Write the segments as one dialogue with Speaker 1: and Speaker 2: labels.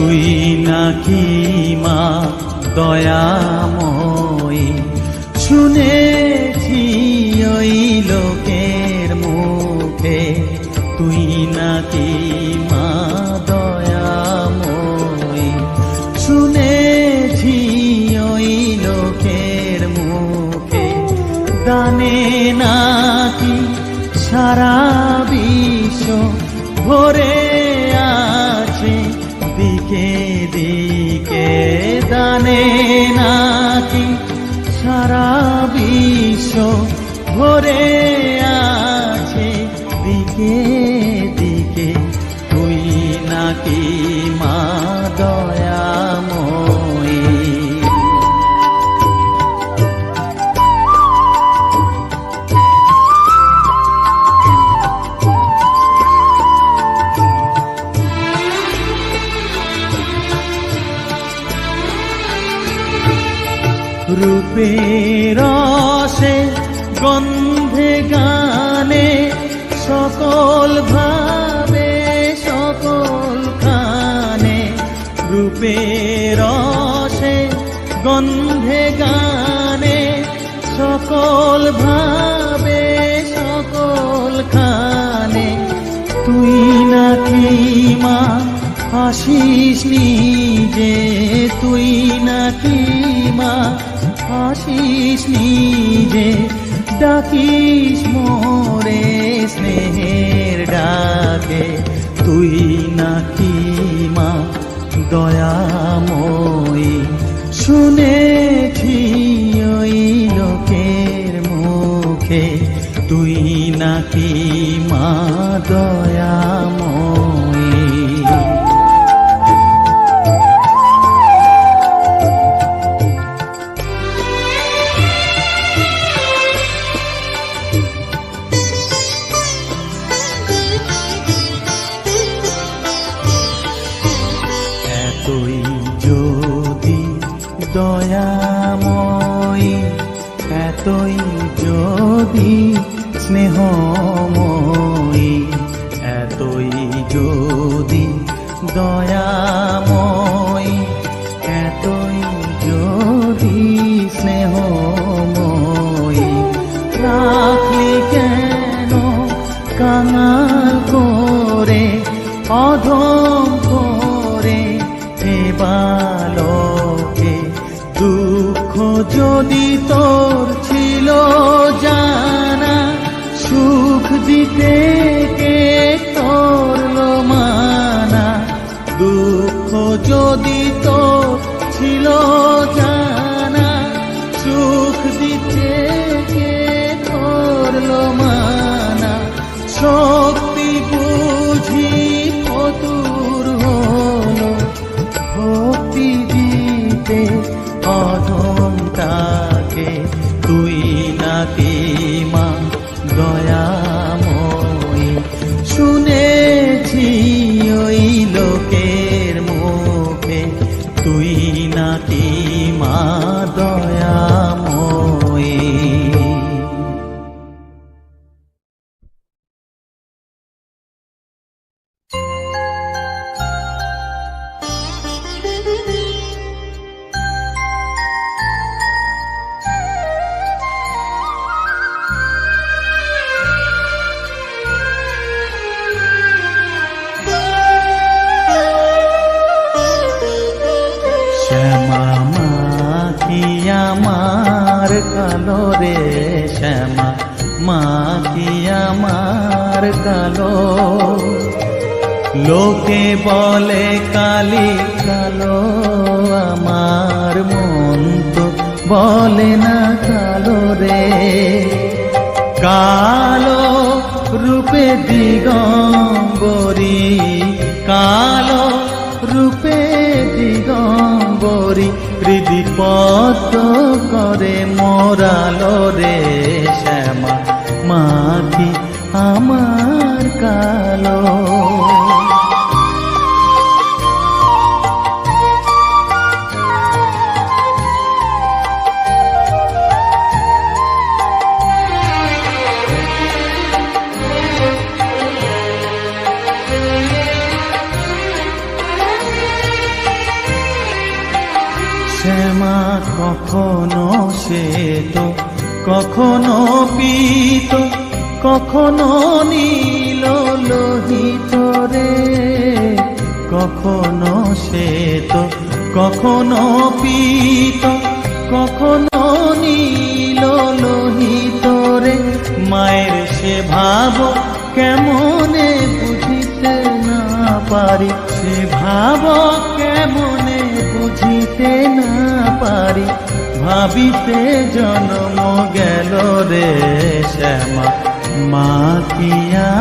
Speaker 1: তুই নাকি মা দয়াময়ী। শুনেছি ওই লোকের মুখে তুই নাকি মা দয়াময়ী। শুনেছি ওই লোকের মুখে দানে নাকি সারা বিশ্ব ভরে আছে দিকে দিকে। দানে নাকি সারা বিশ্ব ভরে আছে দিকে দিকে। তুই নাকি মা দয়াময়ী। রূপের রসে গন্ধে গানে সকল ভাবে সকল খানে। রূপের রসে গন্ধে গানে সকল ভাবে সকল খানে। তুই নাকি মা আসিস নিজে। তুই নাকি মা আসিস নিজে। ডাকিস মোরে স্নেহের ডাকে। তুই নাকি মা দয়াময়ী। শুনেছি ওই লোকের মুখে তুই নাকি মা দয়াময়ী। এতই যদি দয়াময়ী, এতই যদি স্নেহময়ী, এতই যদি দয়াময়ী, এতই যদি স্নেহময়ী। রাখলি কেন কাঙাল করে অধম করে এ বালকে। দুঃখ যদি তোর ছিল জানা, সুখ দিতে কে করলো মানা। দুঃখ যদি তোর ছিল জানা, সুখ দিতে কে করলো মানা। শক্তি বুঝি ফতুর হলো ভক্তি দিতে অধমটাকে। তুই নাকি মা দয়াময়ী। শুনেছি ওই লোকের মুখে তুই নাকি মা দয়াময়ী। শ্যামা মা কি আমার কালো রে, শ্যামা মা কি আমার কালো। লোকে বলে কালি কালো, আমার মন তো বলে না কালো রে। কালো রূপে দিগম্বরী, কালো রূপে দিগম্বরী। হৃদি পদ্ম করে মোরালো রে, শ্যামা মা কি আমার কালো। শ্যামা কখনো শ্বেত, কখনো পীত, কখনো নীল লোহিত রে। কখনো শ্বেত, কখনো পীত, কখনো নীল লোহিত রে। মায়ের সে ভাব কেমনে বুঝিতে না পারি, সে ভাব কেমনে বুঝিতে না পারি। ভাবিতে জন্ম গেল রে শ্যামা, মা কি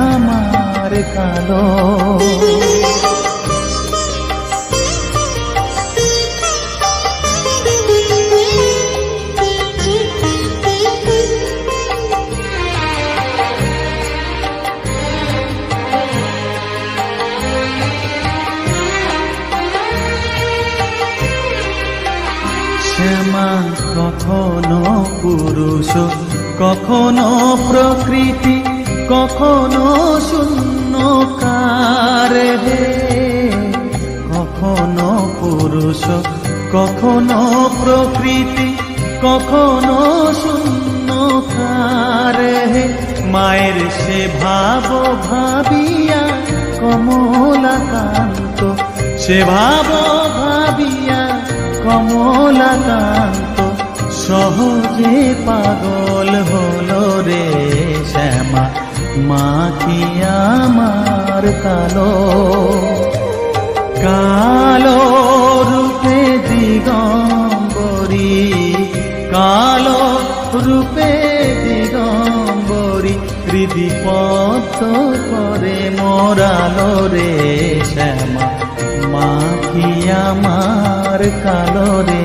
Speaker 1: আমার কালো। শ্যামা কখনো পুরুষ, কখনো প্রকৃতি, কখনো শূন্যকার হে। কখনো পুরুষ, কখনো প্রকৃতি, কখনো শূন্যকার হে। মায়ের সে ভাব ভাবিয়া কমলাকান্ত, সে ভাব ভাবিয়া কমলাকান্ত সহজে পাগল হলো রে শ্যামা, মা কি আমার কালো। কালো রূপে দিগম্বরী, কালো রূপে দিগম্বরী, হৃদি পদ্ম করে মোরালো রে শ্যামা, মা কি আমার কালো রে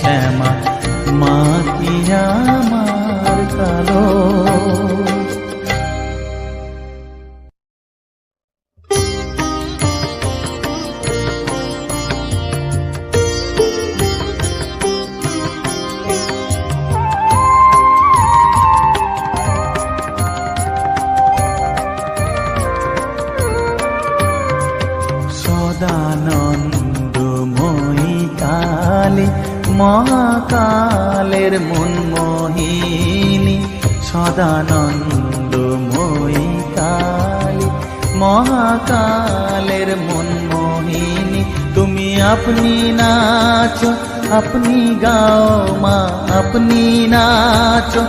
Speaker 1: শ্যামা, মা কি আমার কালো। সদানন্দময়ী কালী মহাকালের মনমোহিনী, সদানন্দময়ী কালী মহাকালের মনমোহিনী। তুমি আপনি নাচো, আপনি গাও মা, আপনি নাচো,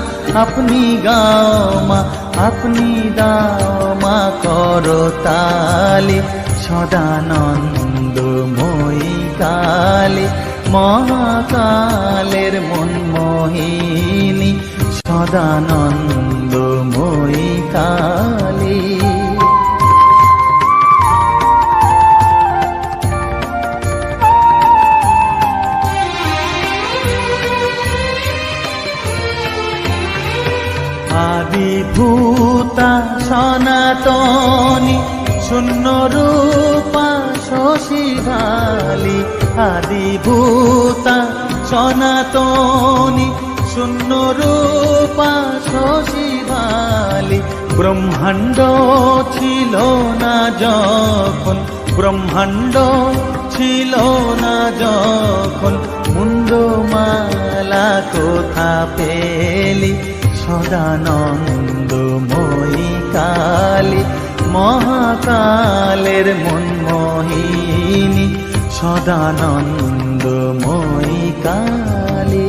Speaker 1: আপনি গাও মা, আপনি দাও মা করতালি। সদানন্দময়ী কালী মহাকালের মনমোহিনী, সদানন্দময়ী কালী। আদিভূতা সনাতনী শূন্য রূপা শশীভালি, আদিভূতা সনাতনী শূন্য রূপা শশীভালি। ব্রহ্মাণ্ড ছিল না যখন, ব্রহ্মাণ্ড ছিল না যখন, মুন্ডমালা কোথা পেলি। সদানন্দময়ী কালী মহাকালের মনমোহিনী, সদানন্দময়ী কালী।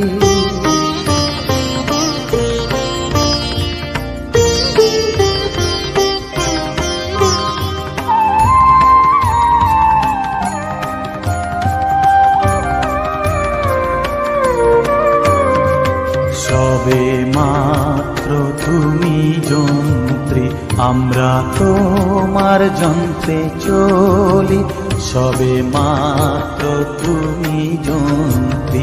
Speaker 1: সবে মাত্র তুমি যন্ত্রী, আমরা তোমার যন্ত্রে চলি। সবে মাত্র তুমি যন্ত্রী,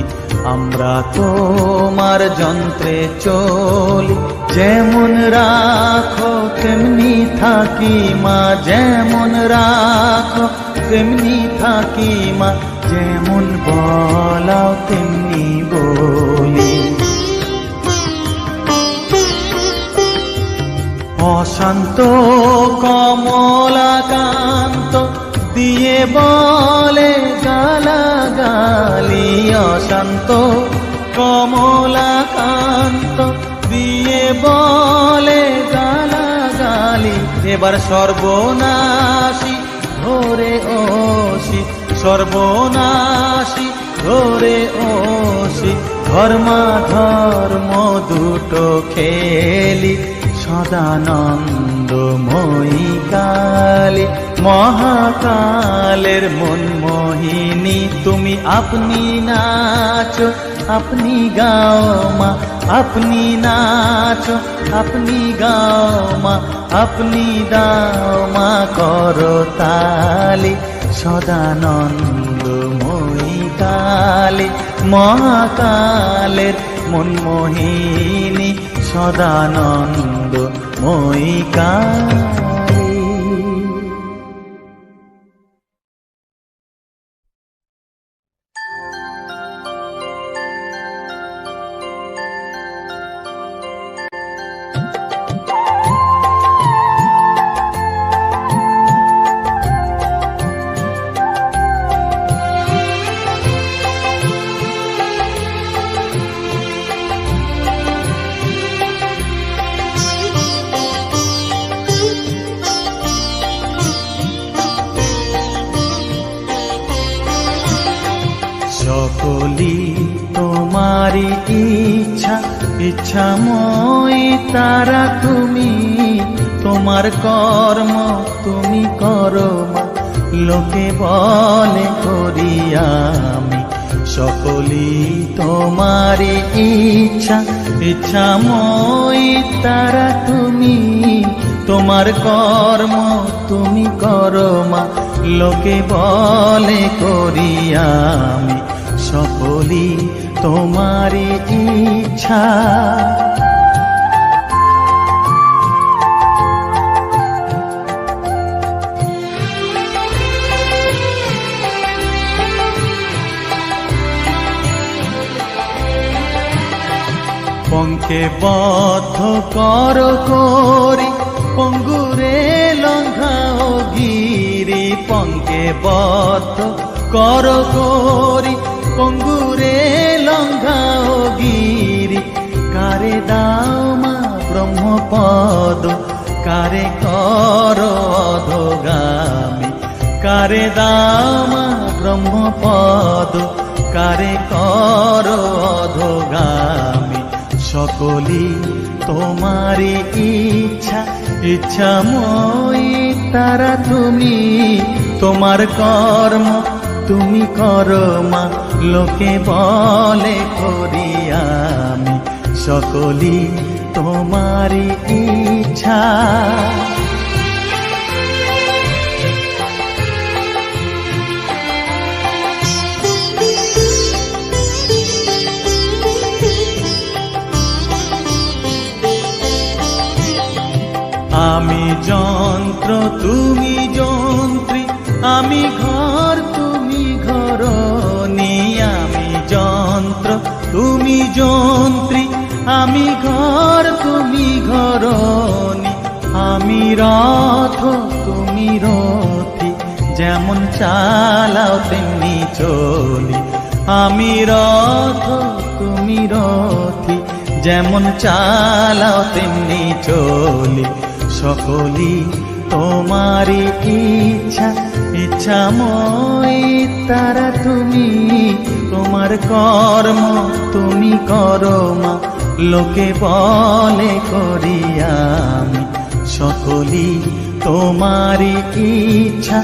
Speaker 1: আমরা তোমার যন্ত্রে চলি। যেমন রাখো তেমনি থাকি মা, যেমন রাখো তেমনি থাকি মা, যেমন বলাও তেমনি বলি। অশান্ত কমলাকান্ত দিয়ে বলে গালাগালি, অশান্ত বলে গালাগালি, এবার সর্বনাশী ধরে ওসি, সর্বনাশী ধরে ওসি। ধর্মাধর্ম দুটো খেলি, সদানন্দময়ী কালী। মহাকালের মনমোহিনী তুমি, আপনি নাচো আপনি গাও মা, আপনি নাচো আপনি গাও মা, আপনি দাও মা করতালি। সদানন্দময়ী কালী, মহাকালের মনমোহিনী, সদানন্দময়ী কালী। সকলি তোমারি ইচ্ছা, ইচ্ছাময়ী তারা তুমি। তোমার কর্ম তুমি করো মা, লোকে বলে করি আমি। সকলি তোমারি ইচ্ছা, ইচ্ছাময়ী তারা তুমি। তোমার কর্ম তুমি করো মা, লোকে বলে করি আমি। সকলি তোমারি ইচ্ছা। পঙ্কে বদ্ধ কর করি, পঙ্গুরে লঙ্ঘাও গিরি। পঙ্কে বদ্ধ কর করি, পঙ্গুরে লঙ্ঘাও গিরি। কারে দাও মা ব্রহ্মপদ, কারে কর অধোগামী। কারে দাও মা ব্রহ্মপদ, কারে কর অধোগামী। সকলি তোমারি ইচ্ছা, ইচ্ছাময়ী তারা তুমি। তোমার কর্ম তুমি করো মা, লোকে বলে করি আমি। সকলি তোমারি ইচ্ছা। আমি যন্ত্র তুমি যন্ত্রী, আমি ঘর তুমি ঘরণী। আমি যন্ত্র তুমি যন্ত্রী, আমি ঘর তুমি ঘরণী। আমি রথ তুমি রথী, যেমন চালাও তেমনি চলি। আমি রথ তুমি রথী, যেমন চালাও তেমনি চলি। সকলি তোমারি ইচ্ছা, ইচ্ছাময়ী তারা তুমি। তোমার কর্ম তুমি করো মা, লোকে বলে করি আমি। সকলি তোমারি ইচ্ছা,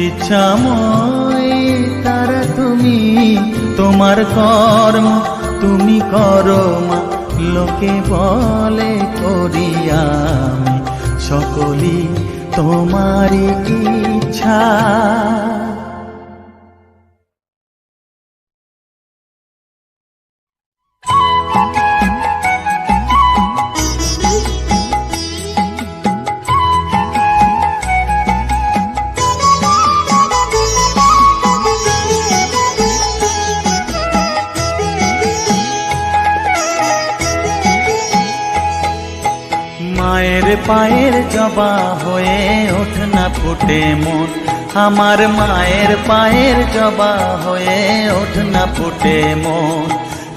Speaker 1: ইচ্ছাময়ী তারা তুমি। তোমার কর্ম তুমি করো মা, লোকে বলে করি আমি। সকলি তোমারি ইচ্ছা। মায়ের পায়ের জবা হয়ে ওঠ না ফুটে মন, আমার মায়ের পায়ের জবা হয়ে ওঠ না ফুটে মন।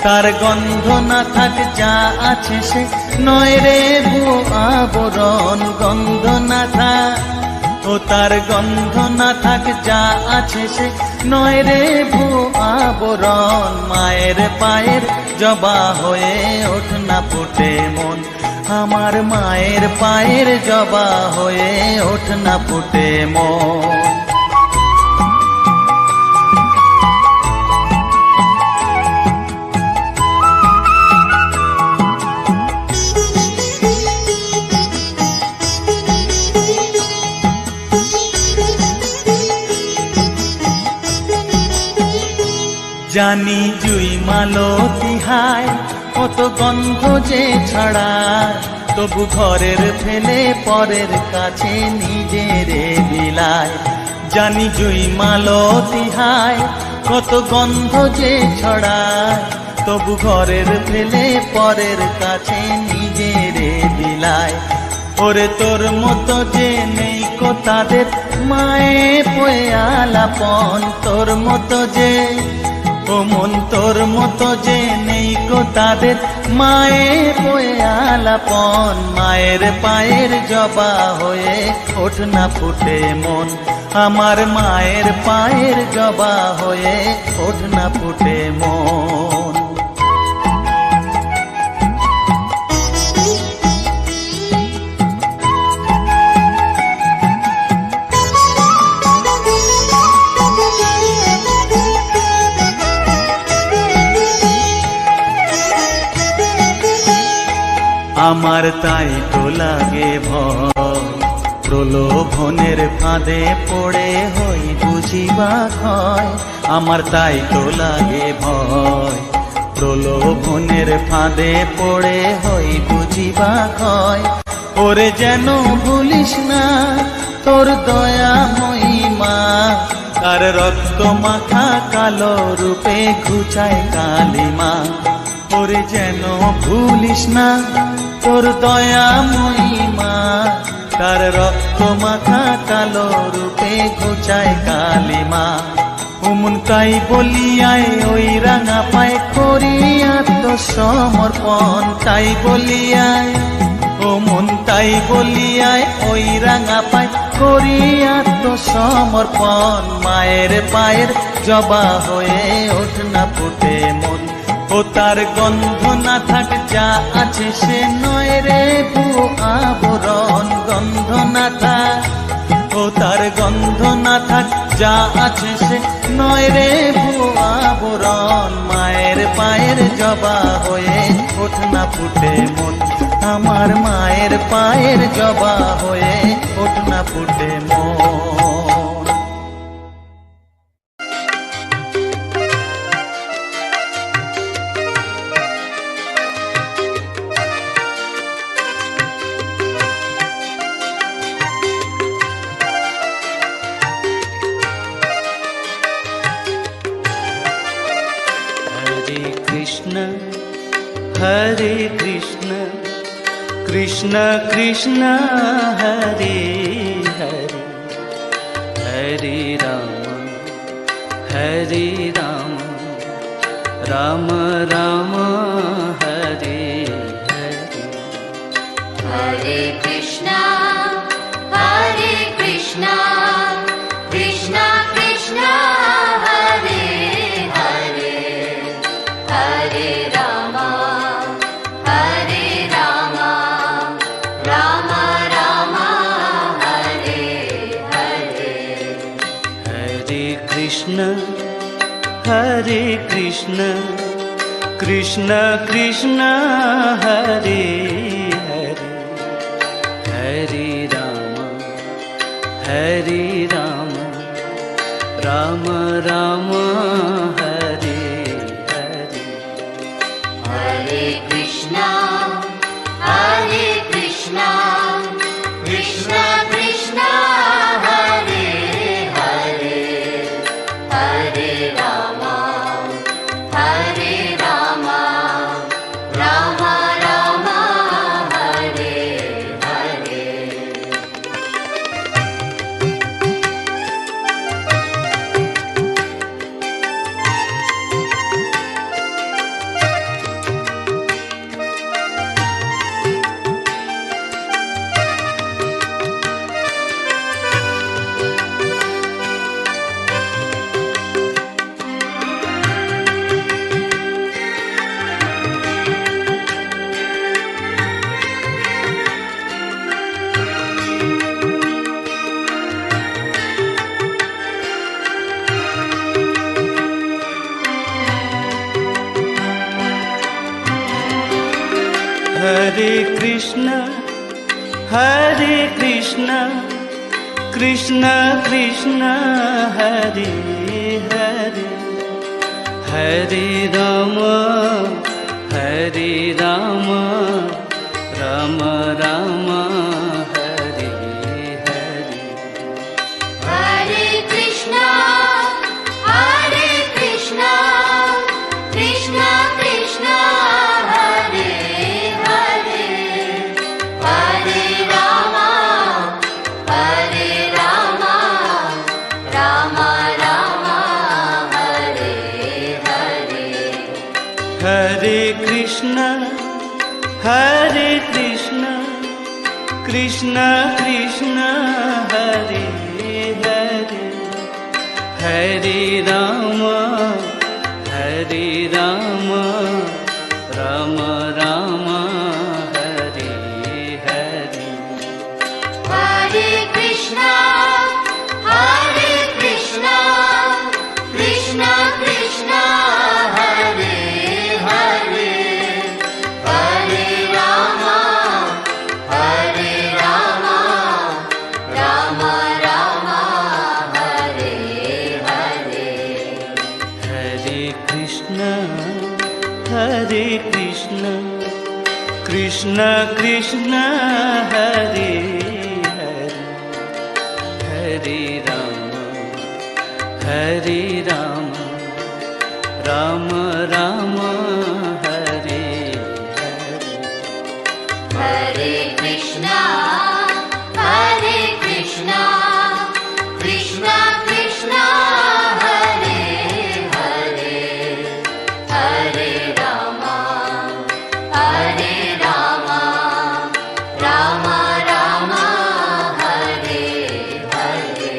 Speaker 1: তার গন্ধ না থাক যা আছে সে নয় রে ভুয়ো আবরণ, গন্ধ না থাক ও তার গন্ধ না থাক যা আছে সে নয় রে ভুয়ো আবরণ। মায়ের পায়ের জবা হয়ে ওঠ না ফুটে মন, আমার মায়ের পায়ের জবা হয়ে ওঠ না ফুটে মন। জানি জুই মালতী হায় কত গন্ধ যে ছড়ায়, তবু ঘরের ফেলে পরের কাছে নিজের বিলায়। জানি জুই মালতী হায় কত গন্ধ যে ছড়ায়, তবু ঘরের ফেলে পরের কাছে নিজের বিলায়। ওরে তোর মতো যে নেই কো তাদের মায়ে পয়ে আলাপন, তোর মতো যে ও মন তোর মতো যে নেই গো তাদের মায়ে বয়ে আলাপন। মায়ের পায়ের জবা হয়ে ওঠ না ফুটে মন, আমার মায়ের পায়ের জবা হয়ে ওঠ না ফুটে মন। আমার তাই তো লাগে ভয়, প্রলোভনের ফাঁদে পড়ে হই বুঝিবা ক্ষয়। আমার তাই তো লাগে ভয়, প্রলোভনের ফাঁদে পড়ে হই বুঝিবা ক্ষয়। ওরে যেন ভুলিস না তোর দয়া মহিমা, তার রক্ত মাখা কালো রূপে ঘুচায় কালিমা। ওরে যেন ভুলিস না তোর দয়া মহিমা, তার রক্ত মাখা কালো রূপে ঘুচায় কালিমা। উমন তাই বলিয়ায় ওই রাঙা পায় করি আত্মসমর্পণ, তাই বলিয়ায় ও মন তাই বলিয়ায় ওই রাঙা পায় করি আত্মসমর্পণ। মায়ের পায়ের জবা হয়ে ওঠ না ফুটে মন, ও তার গন্ধ না থাক যা আছে সে নয় রে ভুয়ো আবরণ, গন্ধ না থাক ও তার গন্ধ না থাক যা আছে সে নয় রে ভুয়ো আবরণ। মায়ের পায়ের জবা হয়ে ওঠ না ফুটে মন, আমার মায়ের পায়ের জবা হয়ে ওঠ না ফুটে মন।
Speaker 2: हरे कृष्ण कृष्ण कृष्ण हरे हरे, हरे राम राम राम हरे हरे।
Speaker 3: हरे कृष्णा कृष्ण कृष्ण हरे हरे, हरे राम राम राम हरे हरे।
Speaker 2: हरे कृष्ण कृष्ण कृष्ण हरे हरे, हरे राम राम राम हरे हरे।
Speaker 3: हरे कृष्णा कृष्ण कृष्ण हरे हरे, हरे Ram Ram Ram Hare Hare.
Speaker 2: Hare Krishna, Krishna Krishna, Hare Hare, Hare Rama, Rama Rama, Hare Hare.
Speaker 3: Hare Krishna, Krishna Krishna, Hare Hare, Hare Rama, Rama Rama, Hare Hare.
Speaker 2: Hare Krishna, Krishna Krishna, Hare Hare, Hare Rama, Rama Rama, Hare Hare.
Speaker 3: Hare Krishna, Krishna Krishna, Hare Hare, Hare Rama, Rama Rama, Hare Hare.
Speaker 2: Hare Krishna, Krishna Krishna, Hare Hare, Hare Rama, Rama Rama, Hare Hare.
Speaker 3: Hare Krishna, Krishna Krishna, Hare Hare, Hare Rama, Rama Rama, Hare Hare.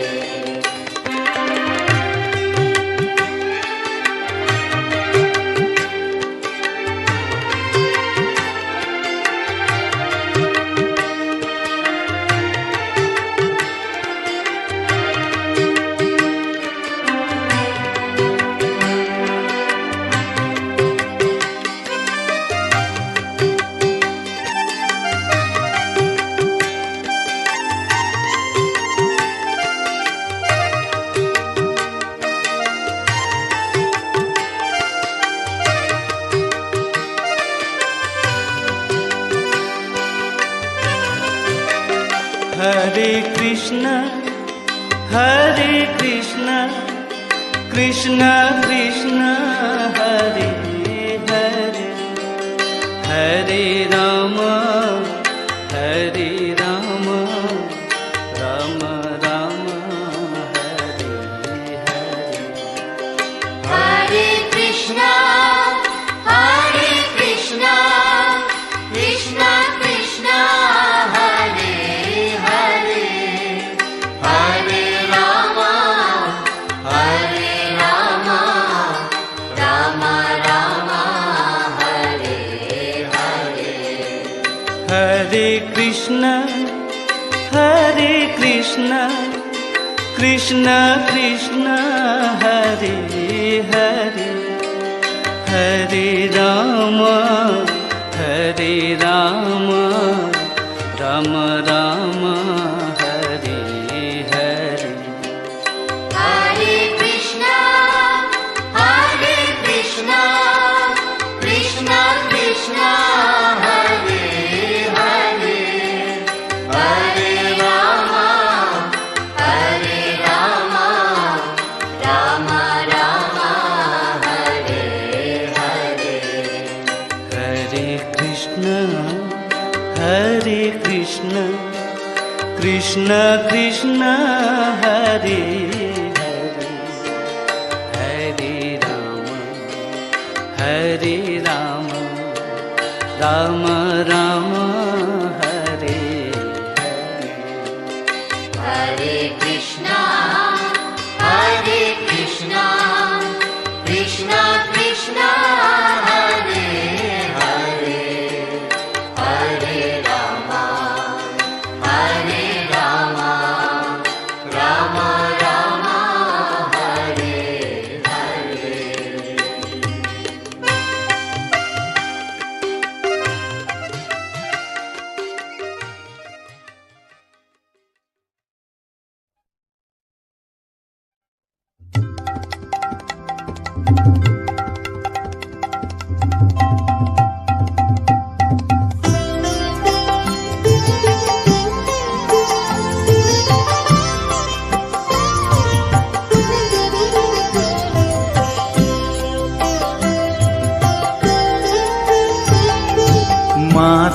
Speaker 2: Hare Krishna, Krishna Krishna, Hare Hare, Hare Rama, Rama Rama, Hare Hare.
Speaker 3: Hare Krishna, Krishna Krishna, Hare Hare, Hare Rama, Rama Rama, Hare Hare.
Speaker 2: Hare Krishna, Krishna Krishna, Hare Hare, Hare Rama, Rama Rama, Hare Hare.
Speaker 3: Hare Krishna, Krishna Krishna, Hare Hare, Hare Rama, Rama Rama, Hare Hare.
Speaker 2: Hare Krishna, Krishna Krishna, Hare Hare, Hare Rama, Rama Rama, Hare Hare.
Speaker 3: Hare Krishna, Krishna Krishna, Hare Hare, Hare Rama, Rama Rama, Hare Hare.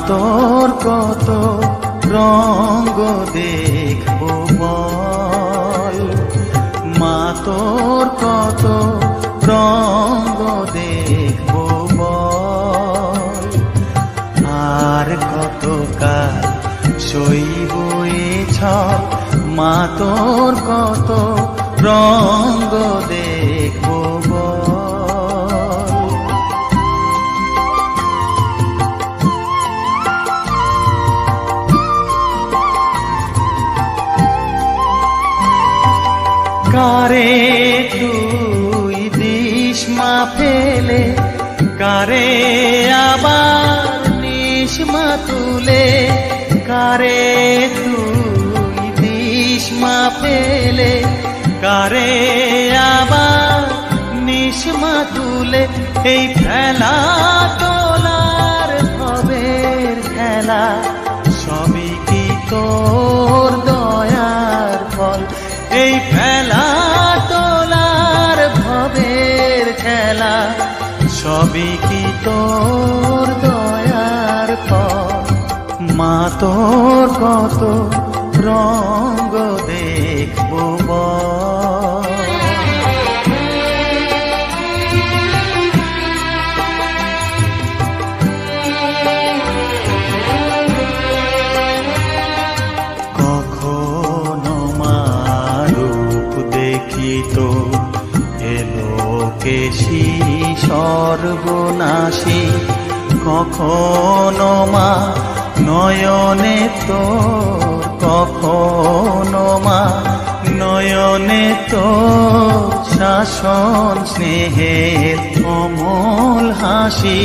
Speaker 1: তোর কত রঙ্গ দেখবো বল, মা তোর কত রঙ্গ দেখবো বল, আর কত কাল সইব এ ছল, মা তোর কত রঙ্গ দেখবো বল। কারে তুই দিস মা ফেলে, কারে আবার নিস মা তুলে, কারে তুই দিস মা ফেলে, কারে আবার নিস মা তুলে, এই খেলা তোলার ভবের খেলা, সবই কি তোর দয়ার ফল, এই খেলা তোলার ভবের খেলা, সবই কি তোর দয়ার ফল, মা তোর কত রঙ্গ দেখবো বল। কখনো মা রূপ দেখি তো এলো কেশি সর্বনাশী, কখনো মা নয়নে তোর, কখনো মা নয়নে তোর শাসন স্নেহের অমল হাসি,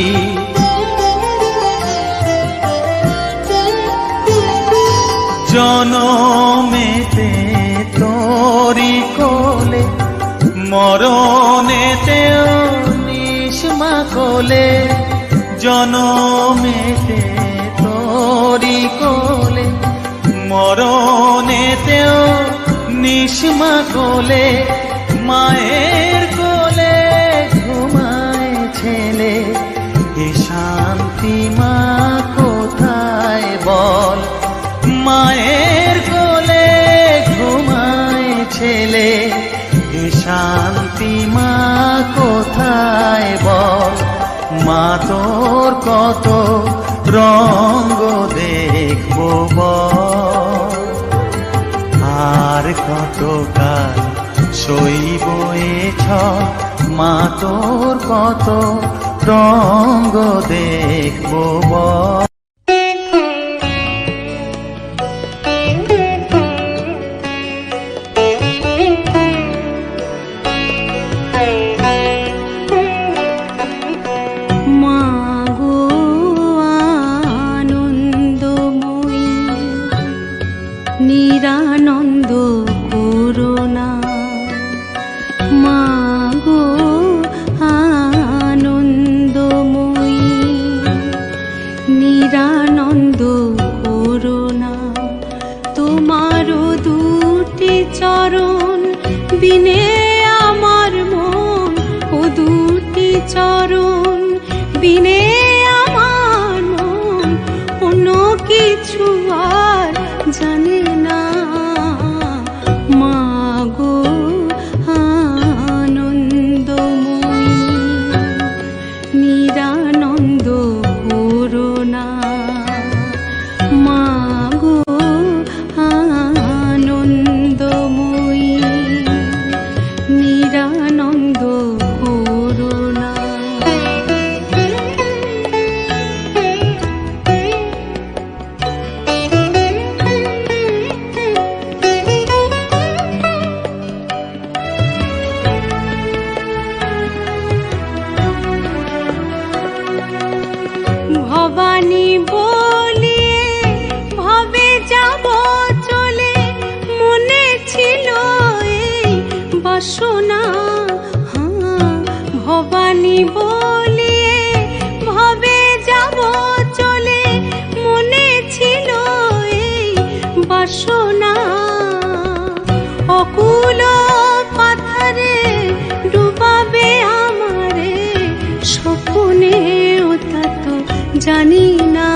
Speaker 1: জনমেতে তোরি কোলে, মরণেতেও নিস মা কোলে, জনমেতে তোরি কোলে, মরণেতেও নিস মা কোলে, মায়ের কোলে ঘুমায় ছেলে, এ শান্তি মা কোথায় বল, মায়ের কোলে ঘুমায় ছেলে, এ শান্তি মা কোথায় বল, মা তোর কত রঙ্গ দেখবো বল, আর কত কাল সইব এ ছল, মা তোর কত রঙ্গ দেখবো বল।
Speaker 4: নিরানন্দ করুণা, মাগো আনন্দময়ী, নিরানন্দ করুণা, তোমার দুটি চরণ বিনে আমার মন, ও দুটি চরণ বিনে আমার মন অন্য কিছু আর জানে না, মাগো আনন্দময়ী, নিরানন্দ করুণা, মাগো আনন্দময়ী, নিরানন্দ করুণা। ভবানী বলিয়ে ভবে যাব চলে, মনে ছিল এই বাসনা, ভবানী বলিয়ে ভবে যাব চলে, মনে ছিল এই বাসনা, অকুল পাথারে ডুবাবে আমারে স্বপ্নে, ওটা তো জানি না।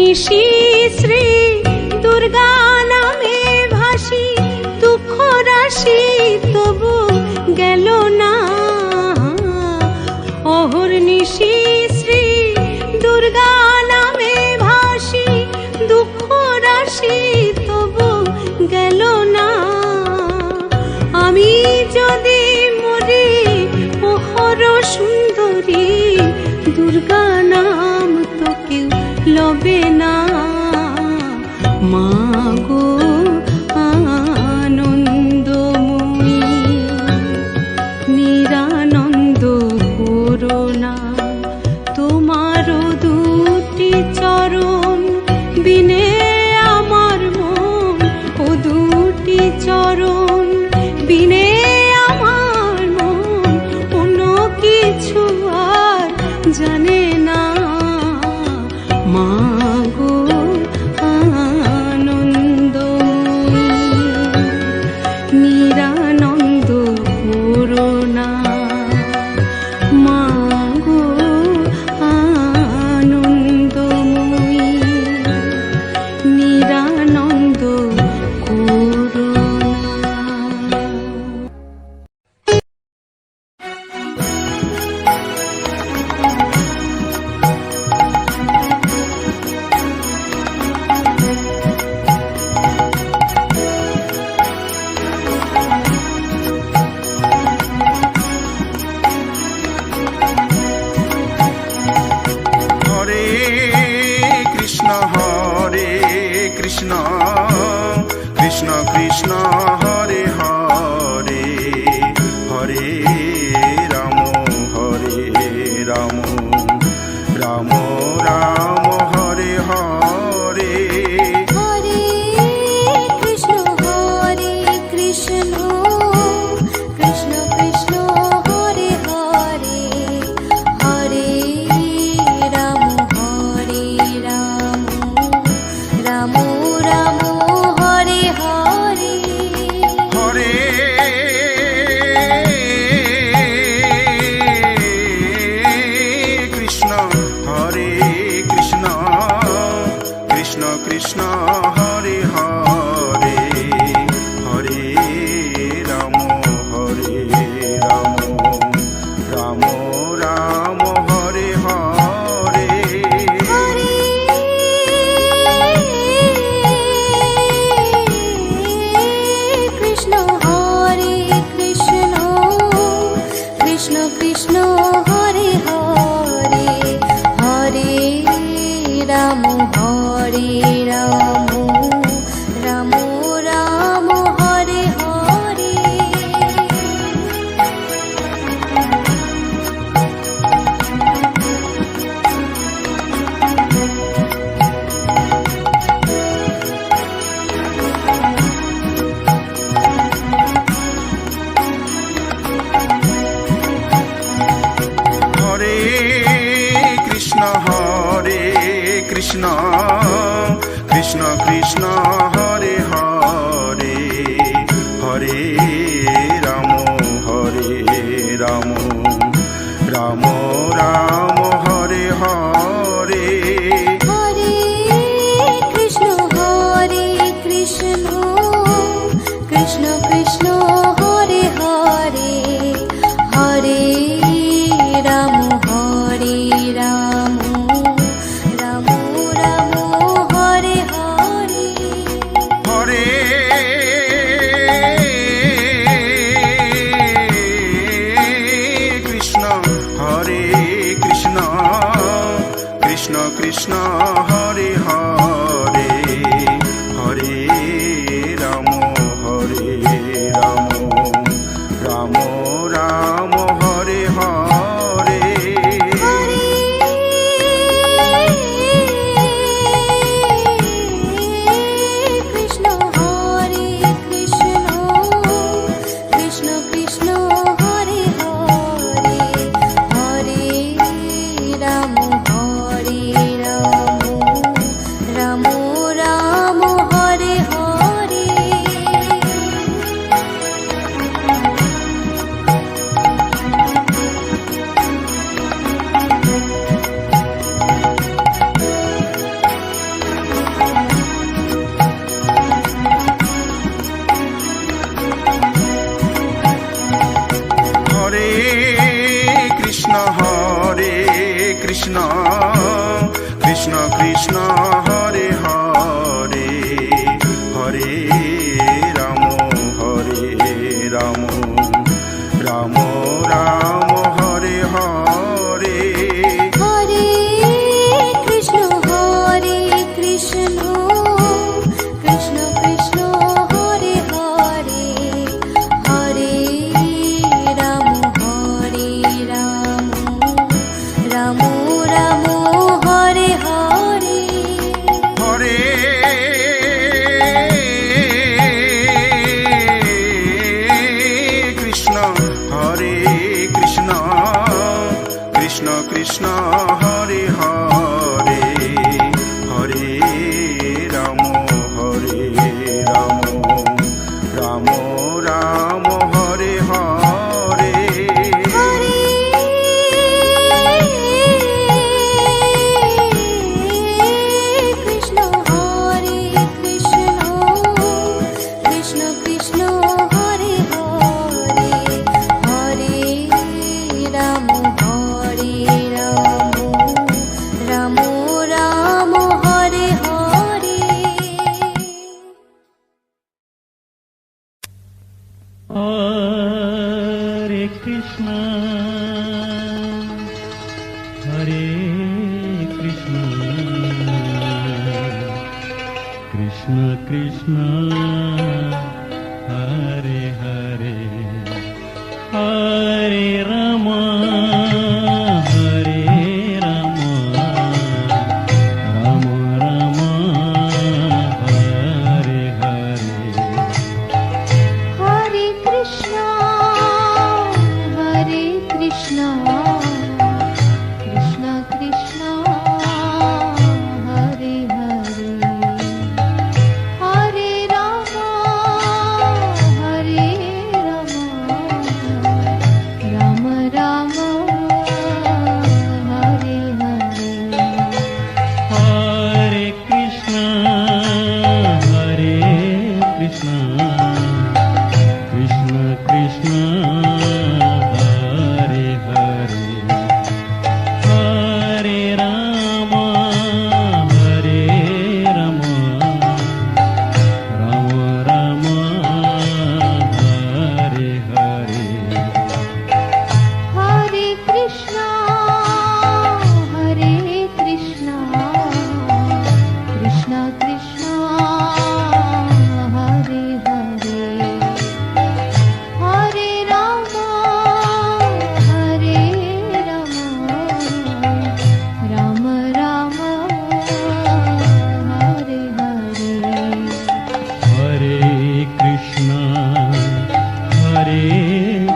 Speaker 4: নিশি শ্রী দুর্গা নামে ভাসি, দুঃখ রাশি তবু গেল না। অহর্নিশি শ্রী দুর্গা নামে ভাসি, দুঃখ রাশি তবু গেল না। আমি যদি মরি প্রহর সুন্দরী, দুর্গা নাম তো কেউ লবে না। মা গো আনন্দময়ী, নিরানন্দ করুণা, তোমারও দুটি চরণ বিনে আমার মন, ও দুটি চরণ বিনে আমার মন কোনো কিছু আর জানে না। মা গো আনন্দময়ী, নিরানন্দ করুণা, মা গো আনন্দময়ী, নিরানন্দ করুণা।
Speaker 5: হরে কৃষ্ণ কৃষ্ণ কৃষ্ণ হরে হরে, হরে রাম রাম রাম হরে হরে।
Speaker 3: হরে কৃষ্ণ কৃষ্ণ কৃষ্ণ কৃষ্ণ হরে হরে, হরে রাম রাম রাম হরে হরে।
Speaker 5: হরে কৃষ্ণ কৃষ্ণ কৃষ্ণ হরে হরে, হরে রাম রাম রাম হরে হরে।
Speaker 3: হরে কৃষ্ণ কৃষ্ণ কৃষ্ণ কৃষ্ণ হরে হরে, হরে রাম রাম রাম হরে হরে।
Speaker 5: হরে কৃষ্ণ কৃষ্ণ কৃষ্ণ কৃষ্ণ হরে হরে, হরে রাম রাম রাম হরে হরে।
Speaker 3: হরে কৃষ্ণ কৃষ্ণ কৃষ্ণ কৃষ্ণ হরে হরে, হরে রাম রাম রাম হরে হরে।
Speaker 5: হরে কৃষ্ণ কৃষ্ণ কৃষ্ণ কৃষ্ণ হরে হরে, হরে রাম রাম রাম হরে হরে।
Speaker 3: হরে কৃষ্ণ কৃষ্ণ কৃষ্ণ কৃষ্ণ হরে হরে, হরে রাম রাম রাম হরে হরে।
Speaker 5: হরে Krishna Krishna Krishna Hare Hare Hare Ram Ram Ram Hare Hare
Speaker 3: Hare Krishna Krishna Krishna Hare Hare Hare Ram Ram Ram Hare Hare
Speaker 5: Hare Krishna Krishna Krishna Hare Hare Hare Ram Ram Ram Hare Hare
Speaker 3: Hare Krishna Krishna Krishna Hare Hare Hare Ram Ram Ram Hare Hare
Speaker 2: Hare Krishna, Hare Krishna, Krishna Krishna, Hare Hare, Hare Rama, Hare Rama, Rama Rama, Hare Hare.
Speaker 3: Hare Krishna, Krishna Krishna, Hare Hare, Hare Rama, Hare Rama, Rama Rama, Hare Hare.
Speaker 2: Hare Krishna, Krishna Krishna, Hare Hare, Hare Rama, Hare Rama, Rama Rama, Hare Hare.
Speaker 3: Hare Krishna, Krishna Krishna, Hare Hare, Hare Rama, Hare Rama, Rama Rama, Hare Hare.
Speaker 2: Hare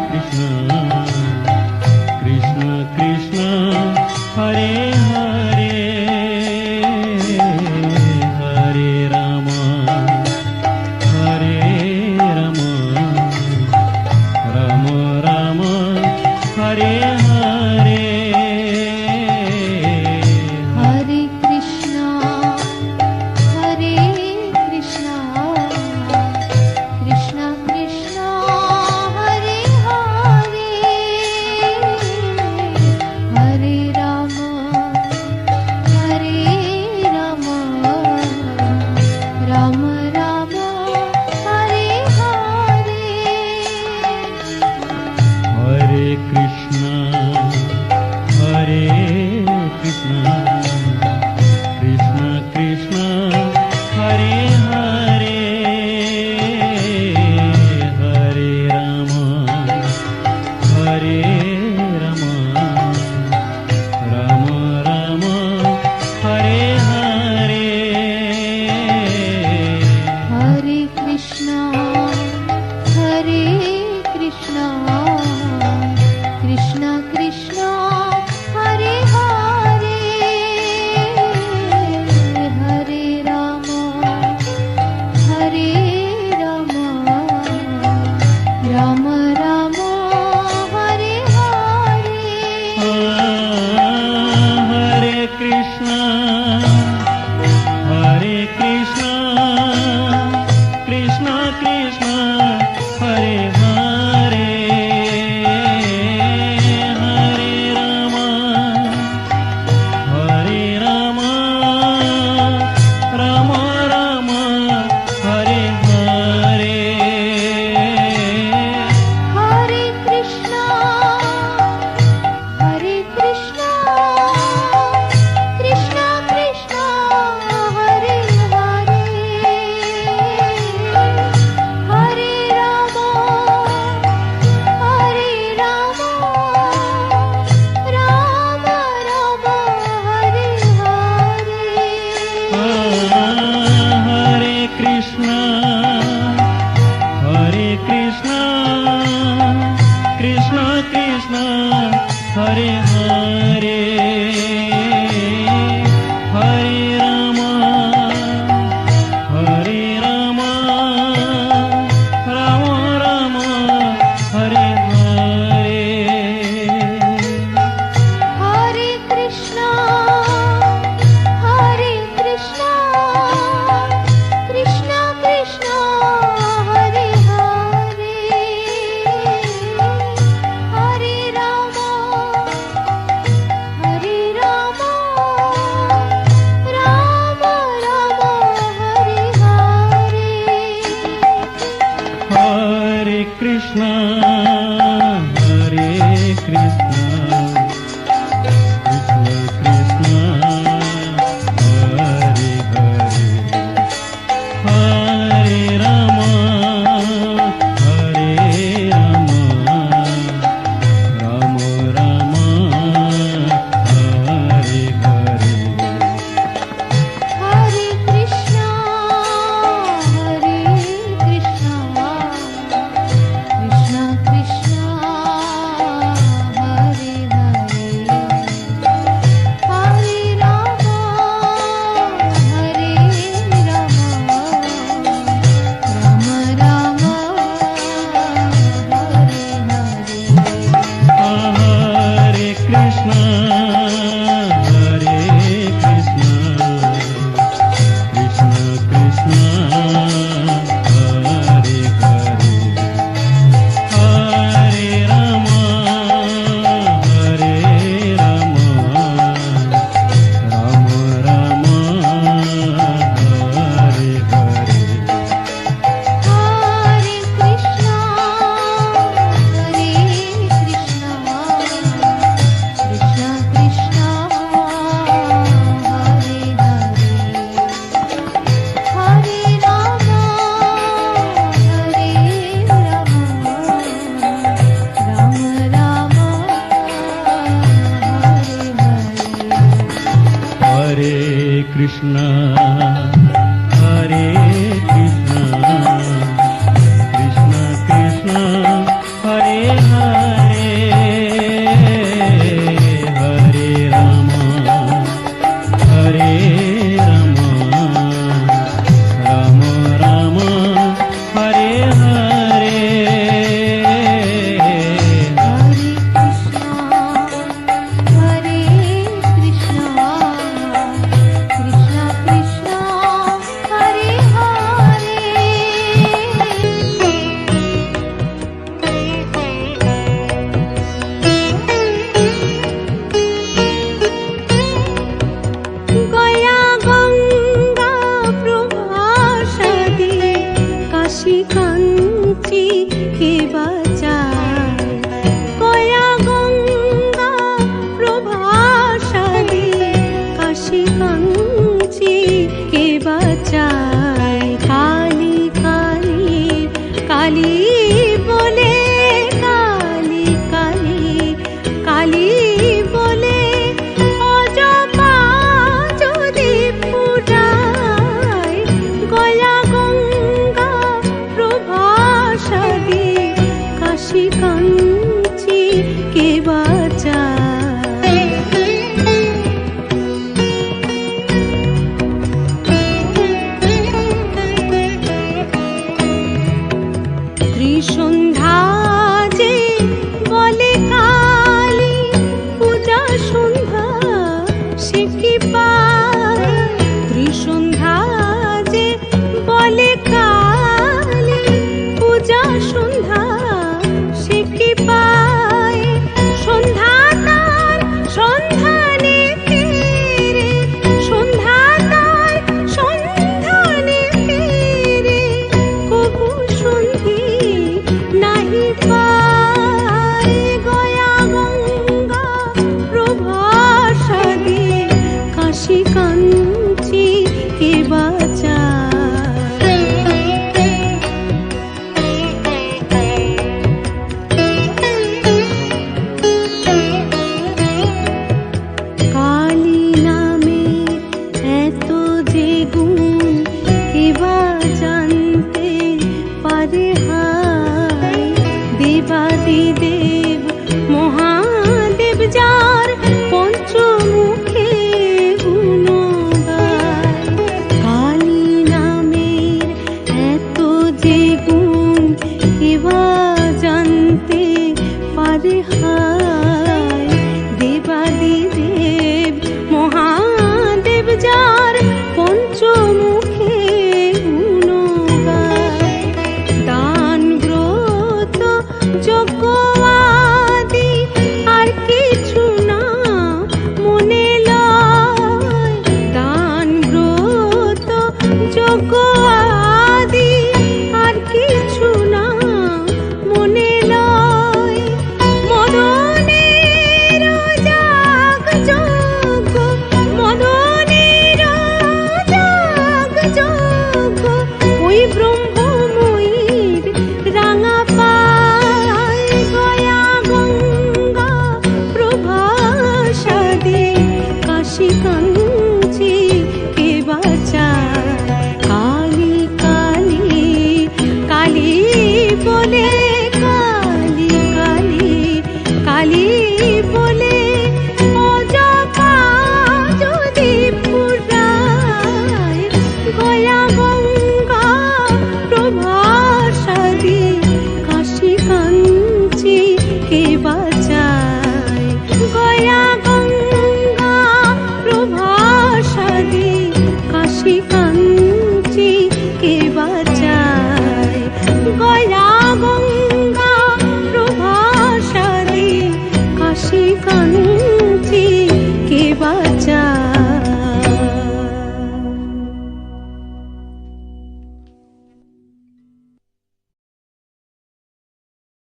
Speaker 2: Krishna, Krishna Krishna, Hare Hare, Hare Rama, Hare Rama, Rama Rama, Hare Hare.
Speaker 3: Hare Krishna, Krishna Krishna, Hare Hare, Hare Rama, Hare Rama, Rama Rama, Hare Hare.
Speaker 2: Hare Krishna, Krishna Krishna, Hare Hare, Hare Rama, Hare Rama, Rama Rama, Hare Hare.
Speaker 3: Hare Krishna, Krishna Krishna, Hare Hare, Hare Rama, Hare Rama, Rama Rama, Hare Hare.
Speaker 2: Krishna Hare Hare Hare Rama Hare Rama Rama Rama Hare Hare
Speaker 3: Hare Krishna, Krishna Krishna, Hare Hare, Hare Rama, Rama Rama, Hare Hare.
Speaker 2: Hare Krishna Hare Krishna Krishna Krishna Hare Hare Hare Rama Hare Rama Rama Rama Hare Hare
Speaker 3: Hare Krishna, Krishna Krishna, Hare Hare, Hare Rama, Rama Rama, Hare Hare.
Speaker 2: Hare Krishna Hare Krishna Krishna Krishna Hare Hare Hare Rama Hare Rama Rama Rama Hare Hare
Speaker 3: Hare Krishna, Krishna Krishna, Hare Hare, Hare Rama, Rama Rama, Hare Hare.
Speaker 2: Hare Krishna Hare Krishna Krishna Krishna Hare Hare